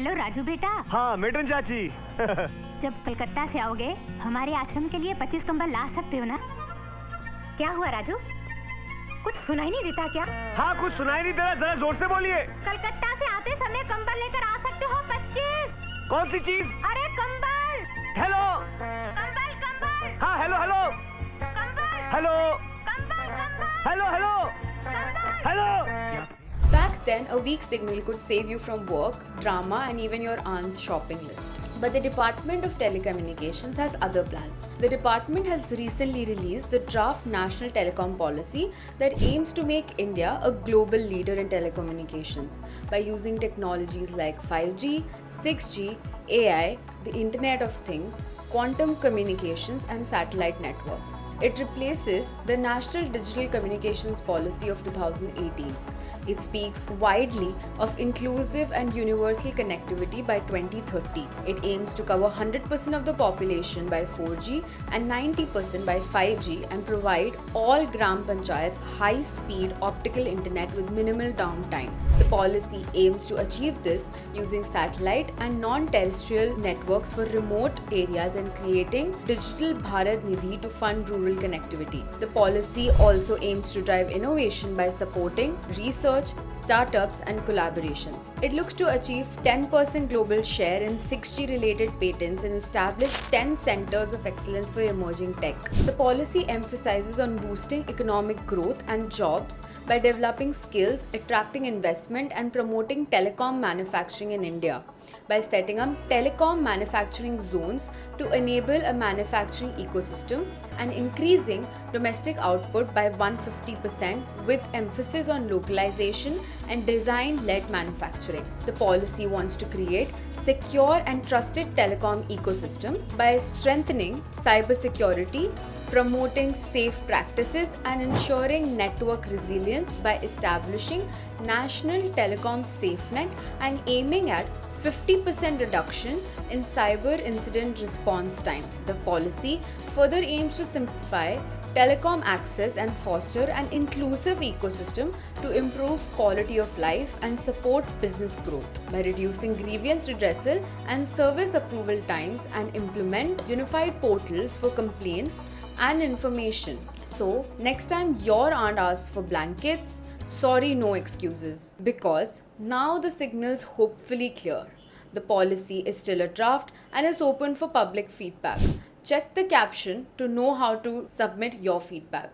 Hello Raju बेटा। हाँ matron चाची। जब कलकत्ता से आओगे हमारे आश्रम के लिए 25 कंबल ला सकते हो ना? क्या हुआ राजू, कुछ सुनाई नहीं देता क्या? हाँ कुछ सुनाई नहीं दे रहा, जरा जोर से बोलिए। कलकत्ता से आते समय कंबल लेकर आ सकते हो 25। कौन सी चीज? अरे कंबल। हेलो कंबल कंबल। हाँ हेलो हेलो कंबल हेलो कंबल कंबल हेलो हेलो कंबल। Hello. Back then, a weak signal could save you from work, drama, and even your aunt's shopping list. But the Department of Telecommunications has other plans. The department has recently released the draft National Telecom Policy that aims to make India a global leader in telecommunications by using technologies like 5G, 6G, AI, the Internet of Things, quantum communications, and satellite networks. It replaces the National Digital Communications Policy of 2018. It speaks widely of inclusive and universal connectivity by 2030. It aims to cover 100% of the population by 4G and 90% by 5G and provide all Gram Panchayats high-speed optical internet with minimal downtime. The policy aims to achieve this using satellite and non-terrestrial networks for remote areas and creating Digital Bharat Nidhi to fund rural connectivity. The policy also aims to drive innovation by supporting research, startups, and collaborations. It looks to achieve 10% global share in 6G related patents and establish 10 centers of excellence for emerging tech. The policy emphasizes on boosting economic growth and jobs by developing skills, attracting investment, and promoting telecom manufacturing in India by setting up telecom manufacturing zones to enable a manufacturing ecosystem and increasing domestic output by 150% with emphasis on localization and design-led manufacturing. The policy wants to create secure and trusted telecom ecosystem by strengthening cybersecurity, promoting safe practices, and ensuring network resilience by establishing National Telecom SafeNet and aiming at 50% reduction in cyber incident response time. The policy further aims to simplify telecom access and foster an inclusive ecosystem to improve quality of life and support business growth by reducing grievance redressal and service approval times and implement unified portals for complaints and information. So, next time your aunt asks for blankets, sorry, no excuses, because now the signal's hopefully clear. The policy is still a draft and is open for public feedback. Check the caption to know how to submit your feedback.